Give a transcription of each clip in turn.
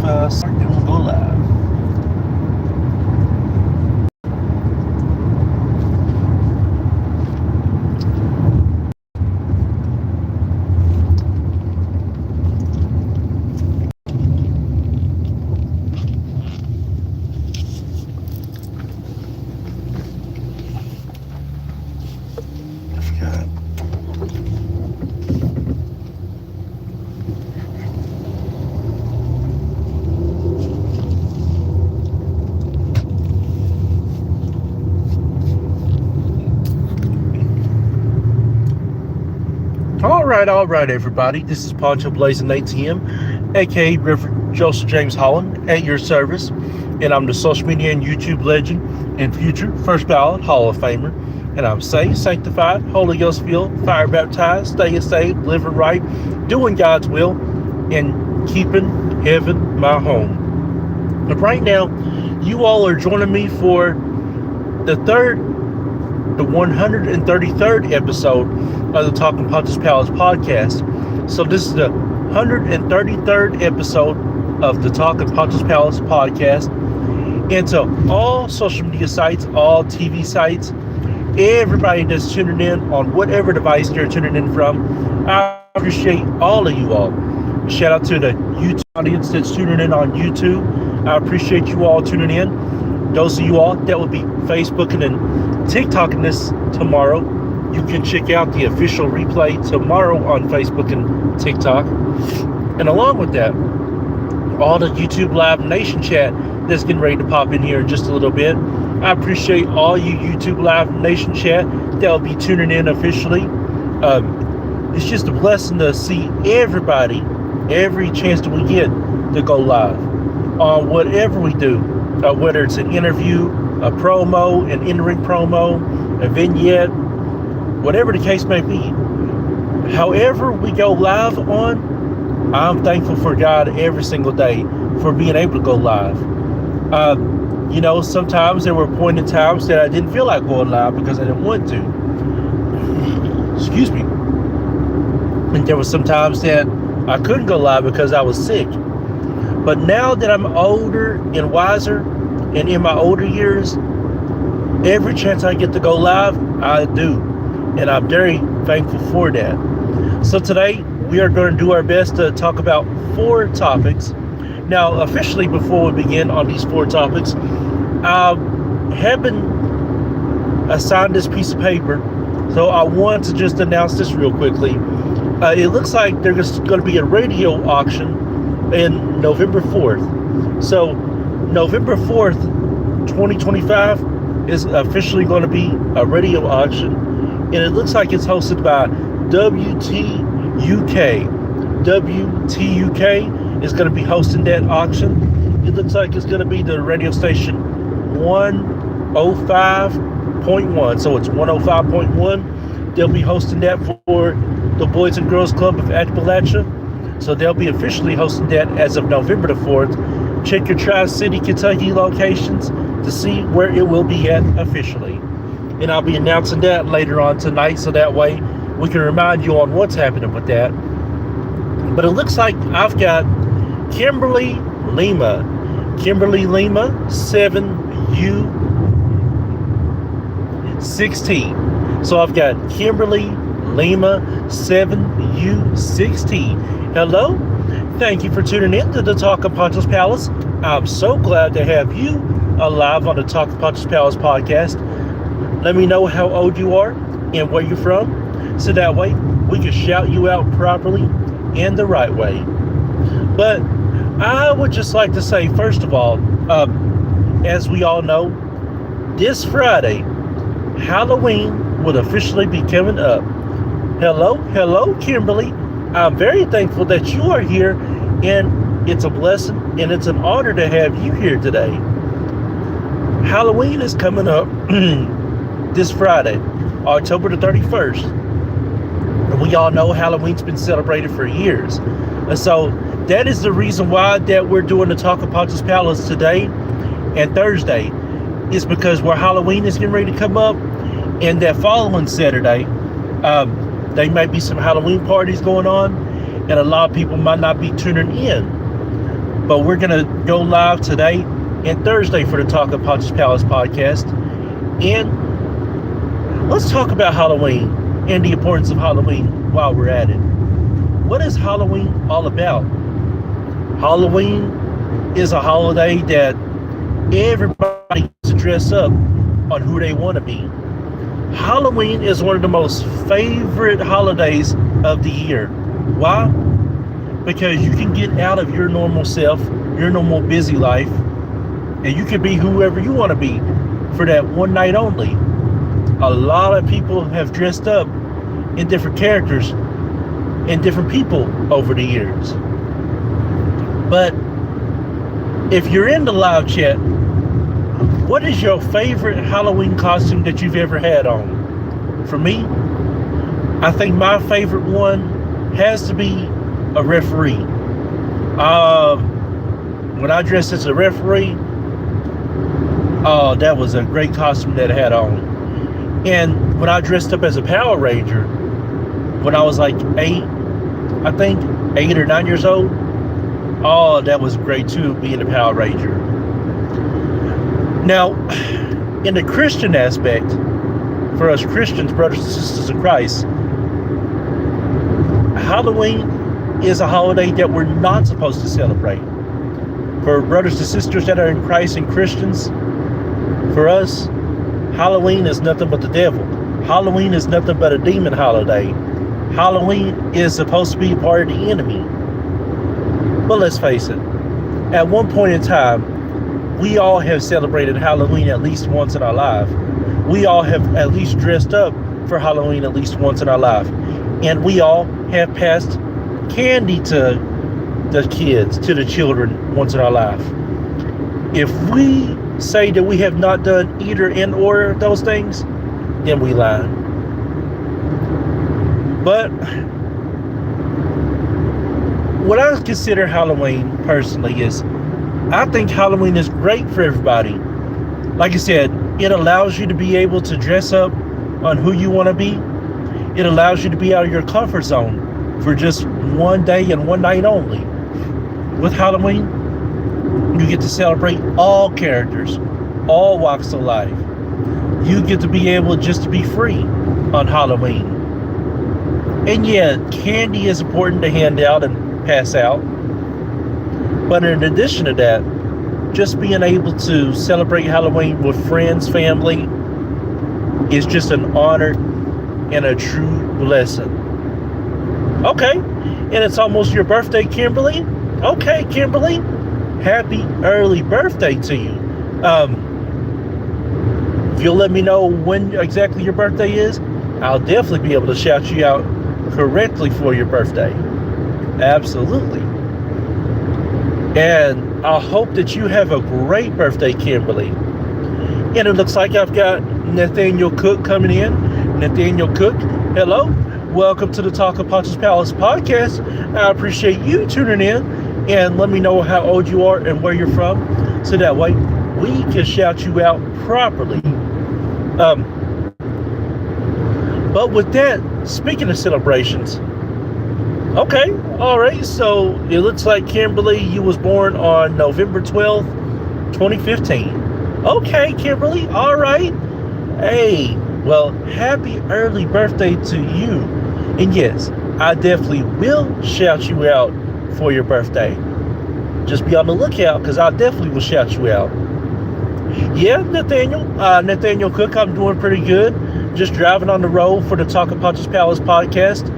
start and we'll go live. All right, everybody. This is Poncho Blazing ATM, aka Reverend Joseph James Holland, at your service, and I'm the social media and YouTube legend and future first ballot Hall of Famer. And I'm saved, sanctified, Holy Ghost filled, fire baptized, staying saved, living right, doing God's will, and keeping heaven my home. But right now, you all are joining me for the 133rd episode of the Talking Poncho's Palace podcast. So this is the 133rd episode of the Talking Poncho's Palace podcast. And to all social media sites, all TV sites, everybody that's tuning in on whatever device you're tuning in from, I appreciate all of you all. Shout out to the YouTube audience that's tuning in on YouTube. I appreciate you all tuning in. Those of you all that will be Facebooking and TikToking this tomorrow, you can check out the official replay tomorrow on Facebook and TikTok. And along with that, all the YouTube Live Nation chat that's getting ready to pop in here in just a little bit. I appreciate all you YouTube Live Nation chat that will be tuning in officially. It's just a blessing to see everybody, every chance that we get to go live on whatever we do. Whether it's an interview, a promo, an in-ring promo, a vignette, whatever the case may be. However we go live on, I'm thankful for God every single day for being able to go live. Sometimes there were points in times that I didn't feel like going live because I didn't want to. Excuse me. And there were some times that I couldn't go live because I was sick. But now that I'm older and wiser and in my older years, every chance I get to go live, I do. And I'm very thankful for that. So today, we are going to do our best to talk about 4 topics. Now, officially, before we begin on these 4 topics, I have been assigned this piece of paper. So I want to just announce this real quickly. It looks like there's going to be a radio auction in November 4th. So November 4th, 2025 is officially going to be a radio auction, and it looks like it's hosted by WTUK. WTUK is going to be hosting that auction. It looks like it's going to be the radio station 105.1. So it's 105.1. They'll be hosting that for the Boys and Girls Club of Appalachia. So they'll be officially hosting that as of November the 4th. Check your Tri-City, Kentucky locations to see where it will be at officially. And I'll be announcing that later on tonight, so that way we can remind you on what's happening with that. But it looks like I've got Kimberly Lima 7U16. So I've got Kimberly Lima 7U16. Hello, thank you for tuning in to the Talk of Poncho's Palace. I'm so glad to have you alive on the Talk of Poncho's Palace podcast. Let me know how old you are and where you're from, so that way we can shout you out properly and the right way. But I would just like to say, first of all, as we all know, this Friday, Halloween will officially be coming up. Hello, Kimberly. I'm very thankful that you are here, and it's a blessing and it's an honor to have you here today. Halloween is coming up this Friday, October the 31st. And we all know Halloween's been celebrated for years. And so that is the reason why that we're doing the Talk of Poncho's Palace today and Thursday, is because where Halloween is getting ready to come up, and that following Saturday, there might be some Halloween parties going on, and a lot of people might not be tuning in. But we're going to go live today and Thursday for the Talk of Poncho's Palace podcast. And let's talk about Halloween and the importance of Halloween while we're at it. What is Halloween all about? Halloween is a holiday that everybody gets to dress up on who they want to be. Halloween is one of the most favorite holidays of the year. Why? Because you can get out of your normal self, your normal busy life, and you can be whoever you want to be for that one night only. A lot of people have dressed up in different characters and different people over the years. But if you're in the live chat, what is your favorite Halloween costume that you've ever had on? For me, I think my favorite one has to be a referee. When I dressed as a referee, oh, that was a great costume that I had on. And when I dressed up as a Power Ranger, when I was like 8 or 9 years old, oh, that was great too, being a Power Ranger. Now, in the Christian aspect, for us Christians, brothers and sisters in Christ, Halloween is a holiday that we're not supposed to celebrate. For brothers and sisters that are in Christ and Christians, for us, Halloween is nothing but the devil. Halloween is nothing but a demon holiday. Halloween is supposed to be part of the enemy. But let's face it, at one point in time, we all have celebrated Halloween at least once in our life. We all have at least dressed up for Halloween at least once in our life. And we all have passed candy to the kids, to the children once in our life. If we say that we have not done either and or those things, then we lie. But what I consider Halloween personally is, I think Halloween is great for everybody. Like I said, it allows you to be able to dress up on who you want to be. It allows you to be out of your comfort zone for just one day and one night only. With Halloween, you get to celebrate all characters, all walks of life. You get to be able just to be free on Halloween. And yeah, candy is important to hand out and pass out. But in addition to that, just being able to celebrate Halloween with friends, family, is just an honor and a true blessing. Okay, and it's almost your birthday, Kimberly. Okay, Kimberly, happy early birthday to you. If you'll let me know when exactly your birthday is, I'll definitely be able to shout you out correctly for your birthday. Absolutely. And I hope that you have a great birthday, Kimberly. And it looks like I've got Nathaniel Cook coming in. Nathaniel Cook, hello. Welcome to the Talk of Poncho's Palace podcast. I appreciate you tuning in and let me know how old you are and where you're from, so that way we can shout you out properly. But with that, speaking of celebrations, okay, all right, so it looks like, Kimberly, you was born on November 12th, 2015. Okay, Kimberly, all right. Hey, well, happy early birthday to you. And yes, I definitely will shout you out for your birthday. Just be on the lookout, because I definitely will shout you out. Yeah, Nathaniel Cook, I'm doing pretty good. Just driving on the road for the Talk of Poncho's Palace podcast.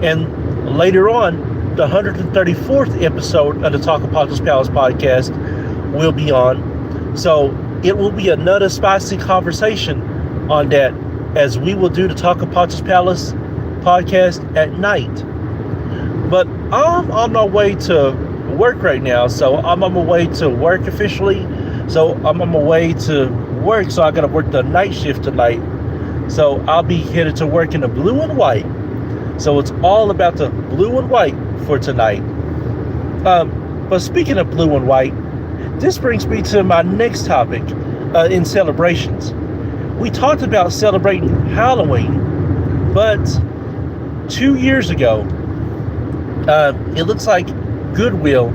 And later on, the 134th episode of the Talk of Poncho's Palace podcast will be on. So it will be another spicy conversation on that, as we will do the Talk of Poncho's Palace podcast at night. But I'm on my way to work right now, so I'm on my way to work officially. So I'm on my way to work, so I gotta work the night shift tonight. So I'll be headed to work in the blue and white. So it's all about the blue and white for tonight. But speaking of blue and white, this brings me to my next topic in celebrations. We talked about celebrating Halloween, but 2 years ago, it looks like Goodwill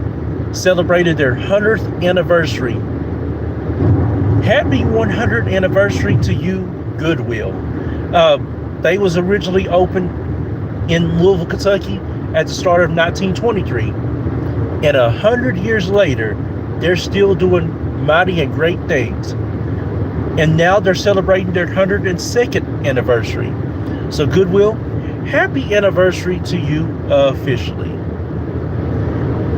celebrated their 100th anniversary. Happy 100th anniversary to you, Goodwill. They was originally opened in Louisville, Kentucky at the start of 1923. And 100 years later, they're still doing mighty and great things. And now they're celebrating their 102nd anniversary. So Goodwill, happy anniversary to you officially.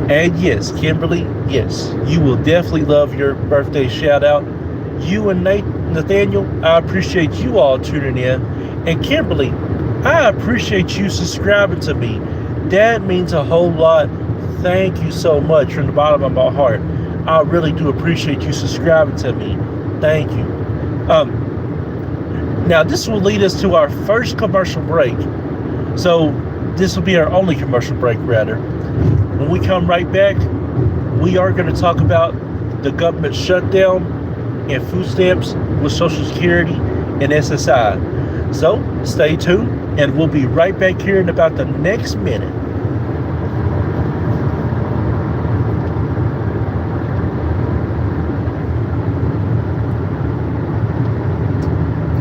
And yes, Kimberly, yes, you will definitely love your birthday shout out. You and Nathaniel, I appreciate you all tuning in. And Kimberly, I appreciate you subscribing to me. That means a whole lot. Thank you so much from the bottom of my heart. I really do appreciate you subscribing to me. Thank you. Now this will lead us to our first commercial break. So this will be our only commercial break, rather. When we come right back, we are going to talk about the government shutdown and food stamps with Social Security and SSI. So stay tuned, and we'll be right back here in about the next minute.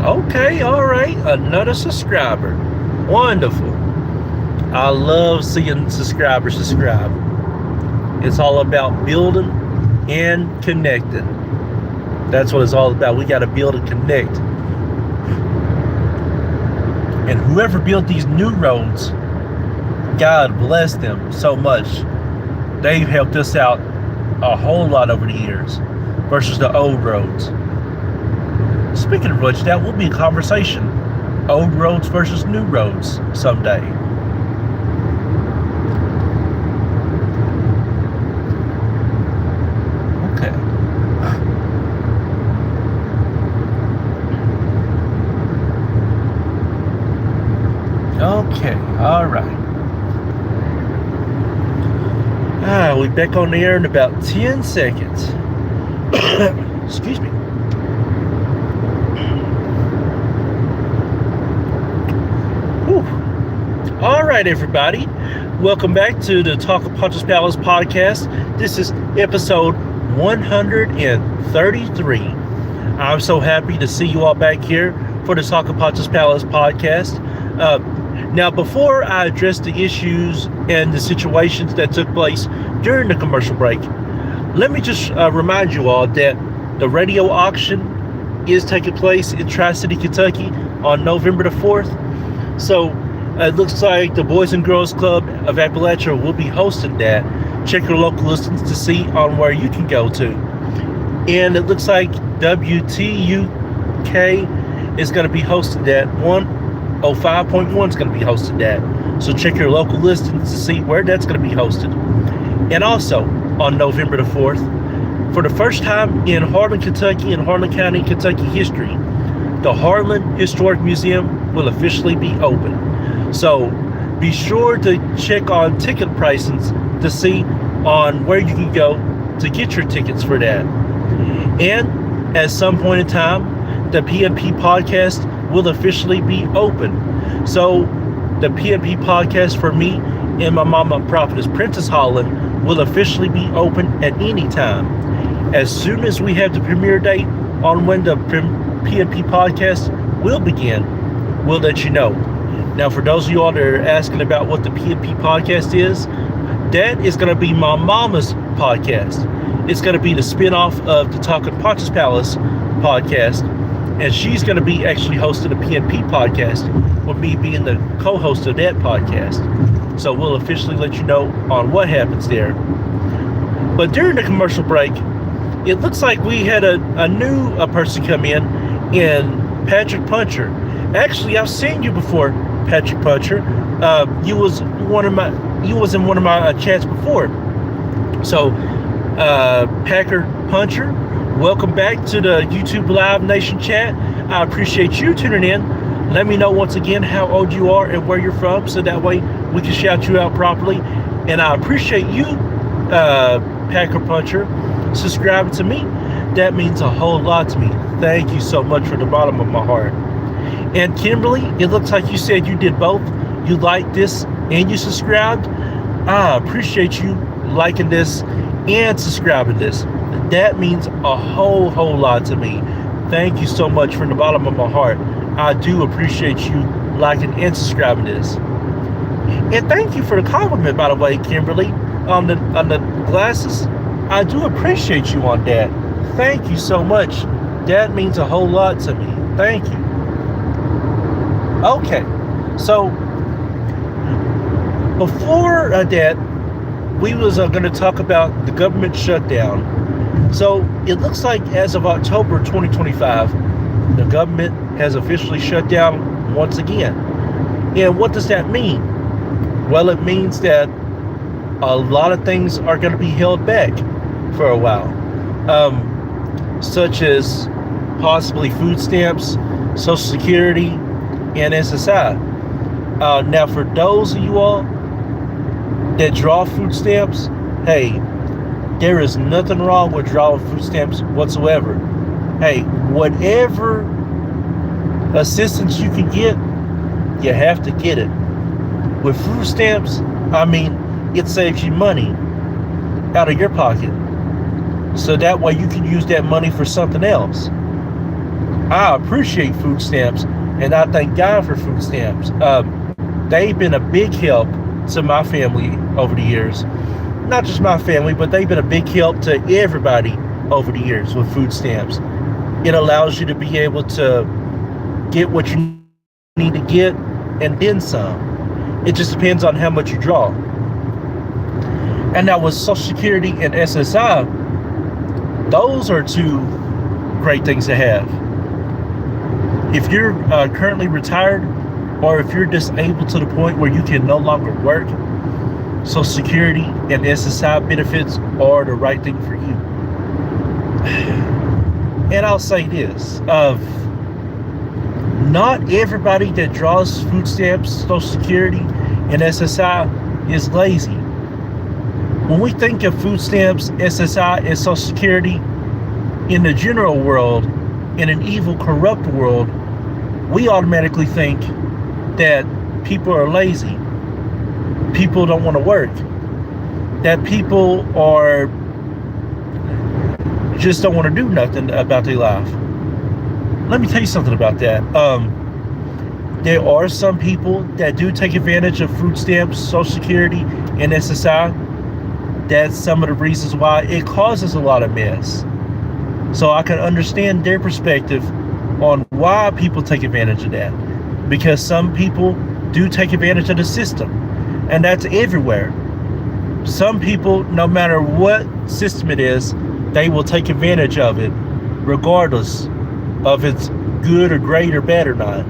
Okay, all right, another subscriber. Wonderful. I love seeing subscribers subscribe. It's all about building and connecting. That's what it's all about. We got to build and connect. And whoever built these new roads, God bless them so much. They've helped us out a whole lot over the years versus the old roads. Speaking of which, that will be a conversation. Old roads versus new roads someday. Okay. Okay, all right. We're back on the air in about 10 seconds. Excuse me. All right, everybody. Welcome back to the Talk of Poncho's Palace podcast. This is episode 133. I'm so happy to see you all back here for the Talk of Poncho's Palace podcast. Now, before I address the issues and the situations that took place during the commercial break, let me just remind you all that the radio auction is taking place in Tri-City, Kentucky on November the 4th. So it looks like the Boys and Girls Club of Appalachia will be hosting that. Check your local listings to see on where you can go to. And it looks like WTUK is going to be hosting that. 105.1 is going to be hosting that. So check your local listings to see where that's going to be hosted. And also on November the 4th, for the first time in Harlan, Kentucky and Harlan County, Kentucky history, the Harlan Historic Museum will officially be open. So be sure to check on ticket prices to see on where you can go to get your tickets for that. And at some point in time, the PNP podcast will officially be open. So the PNP podcast for me and my mama prophetess Princess Holland will officially be open at any time. As soon as we have the premiere date on when the PNP podcast will begin, we'll let you know. Now, for those of you all that are asking about what the PNP podcast is, that is going to be my mama's podcast. It's going to be the spinoff of the Talking Poncho's Palace podcast, and she's going to be actually hosting the PNP podcast, with me being the co-host of that podcast. So we'll officially let you know on what happens there. But during the commercial break, it looks like we had a new person come in Patrick Puncher. Actually, I've seen you before, Patrick Puncher. You was in one of my chats before. So, Packer Puncher, welcome back to the YouTube Live Nation chat. I appreciate you tuning in. Let me know once again how old you are and where you're from, so that way we can shout you out properly. And I appreciate you, Packer Puncher, subscribing to me. That means a whole lot to me. Thank you so much from the bottom of my heart. And Kimberly, it looks like you said you did both. You liked this and you subscribed. I appreciate you liking this and subscribing this. That means a whole lot to me. Thank you so much from the bottom of my heart. I do appreciate you liking and subscribing this. And thank you for the compliment, by the way, Kimberly, on the glasses. I do appreciate you on that. Thank you so much. That means a whole lot to me. Thank you. Okay, so before that, we was going to talk about the government shutdown. So it looks like as of October 2025, the government has officially shut down once again. And what does that mean? Well, it means that a lot of things are going to be held back for a while, such as possibly food stamps, Social Security, and SSI. Now, for those of you all that draw food stamps, hey, there is nothing wrong with drawing food stamps whatsoever. Hey, whatever assistance you can get, you have to get it. With food stamps, I mean, it saves you money out of your pocket. So that way you can use that money for something else. I appreciate food stamps, and I thank God for food stamps. They've been a big help to my family over the years. Not just my family, but they've been a big help to everybody over the years with food stamps. It allows you to be able to get what you need to get and then some. It just depends on how much you draw. And now with Social Security and SSI, those are two great things to have. If you're currently retired, or if you're disabled to the point where you can no longer work, Social Security and SSI benefits are the right thing for you. And I'll say this, not everybody that draws food stamps, Social Security, and SSI is lazy. When we think of food stamps, SSI, and Social Security in the general world, in an evil, corrupt world, we automatically think that people are lazy. People don't want to work. That people are just don't want to do nothing about their life. Let me tell you something about that. There are some people that do take advantage of food stamps, Social Security, and SSI. That's some of the reasons why it causes a lot of mess. So I can understand their perspective on why people take advantage of that. Because some people do take advantage of the system. And that's everywhere. Some people, no matter what system it is, they will take advantage of it, regardless of it's good or great or bad or not.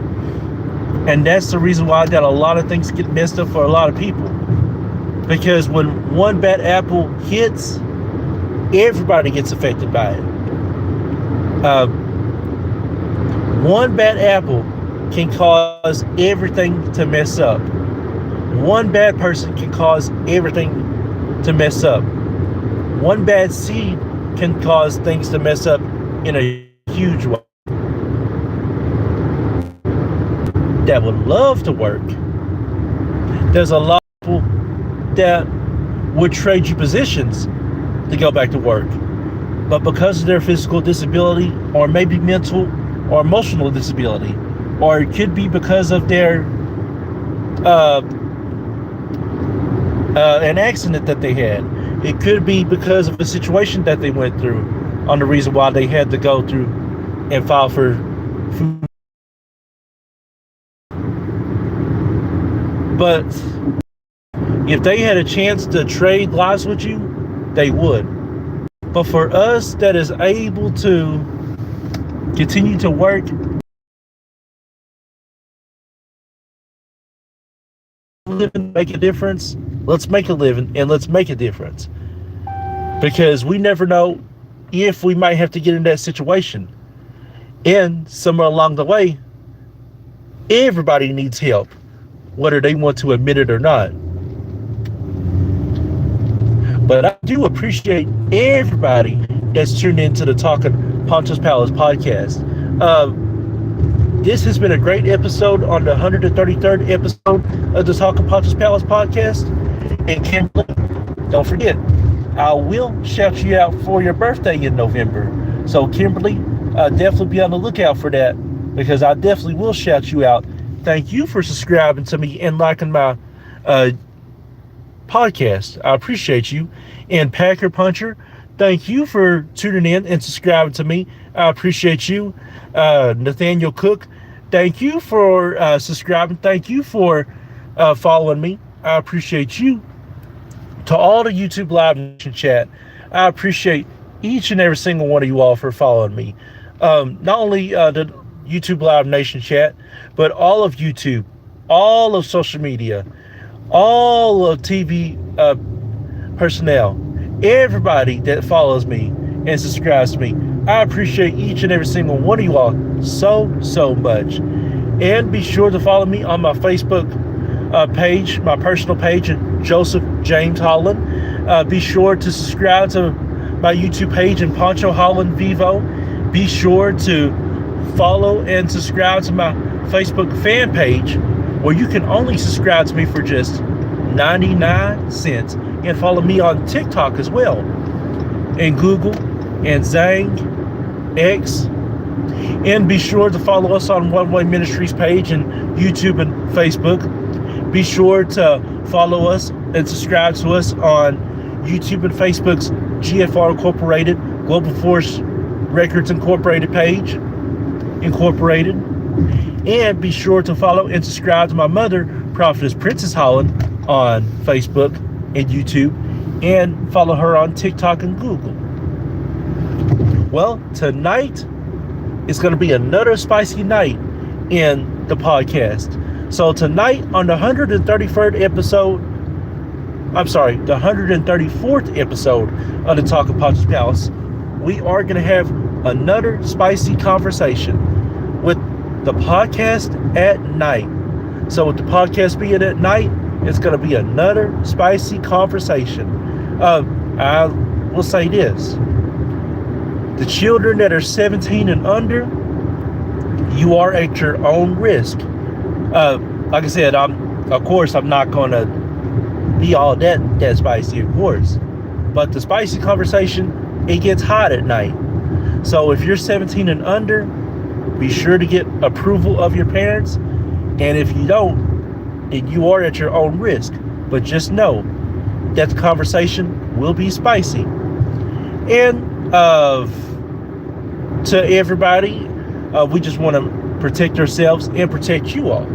And that's the reason why that a lot of things get messed up for a lot of people. Because when one bad apple hits, everybody gets affected by it. One bad apple can cause everything to mess up. One bad person can cause everything to mess up. One bad seed can cause things to mess up in a huge way. That would love to work. There's a lot of people that would trade you positions to go back to work. But because of their physical disability, or maybe mental or emotional disability, or it could be because of their an accident that they had. It could be because of a situation that they went through on the reason why they had to go through and file for food. But if they had a chance to trade lives with you, they would. But for us that is able to continue to work, live and make a difference, let's make a living and let's make a difference. Because we never know if we might have to get in that situation. And somewhere along the way, everybody needs help, whether they want to admit it or not. But I do appreciate everybody that's tuned into the Talking Poncho's Palace podcast. This has been a great episode on the 133rd episode of the Talking Poncho's Palace podcast. And Kimberly, don't forget, I will shout you out for your birthday in November. So Kimberly, definitely be on the lookout for that, because I definitely will shout you out. Thank you for subscribing to me and liking my podcast. I appreciate you. And Packer Puncher, thank you for tuning in and subscribing to me. I appreciate you. Nathaniel Cook, thank you for subscribing. Thank you for following me. I appreciate you. To all the YouTube Live Nation chat, I appreciate each and every single one of you all for following me. Not only the YouTube Live Nation chat, but all of YouTube, all of social media, all of TV personnel, everybody that follows me and subscribes to me. I appreciate each and every single one of you all so much. And be sure to follow me on my Facebook page, my personal page, Joseph James Holland. Be sure to subscribe to my YouTube page and Poncho Holland Vivo. Be sure to follow and subscribe to my Facebook fan page, where you can only subscribe to me for just 99 cents. And follow me on TikTok as well, and Google, and Zang, X. And be sure to follow us on One Way Ministries page and YouTube and Facebook. Be sure to follow us and subscribe to us on YouTube and Facebook's GFR Incorporated, Global Force Records Incorporated page. And be sure to follow and subscribe to my mother, Prophetess Princess Holland, on Facebook and YouTube, and follow her on TikTok and Google. Well, tonight is going to be another spicy night in the podcast. So tonight on the 134th episode of the Talk of Poncho's Palace, we are going to have another spicy conversation with the podcast at night. So with the podcast being at night, it's going to be another spicy conversation. I will say this. The children that are 17 and under, you are at your own risk. Like I said, I'm not going to be all that spicy, of course. But the spicy conversation, it gets hot at night. So if you're 17 and under, be sure to get approval of your parents. And if you don't, then you are at your own risk. But just know that the conversation will be spicy. And to everybody, we just want to protect ourselves and protect you all.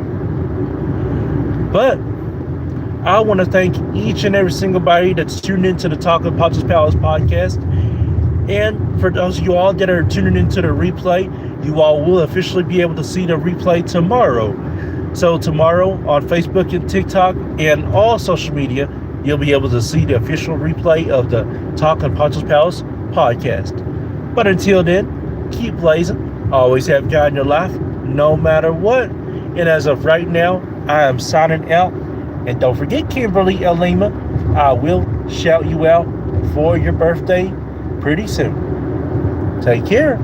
But I want to thank each and every single body that's tuned into the Talk of Poncho's Palace podcast. And for those of you all that are tuning into the replay, you all will officially be able to see the replay tomorrow. So tomorrow on Facebook and TikTok and all social media, you'll be able to see the official replay of the Talk of Poncho's Palace podcast. But until then, keep blazing. Always have God in your life, no matter what. And as of right now, I am signing out. And don't forget, Kimberly Elima, I will shout you out for your birthday pretty soon. Take care.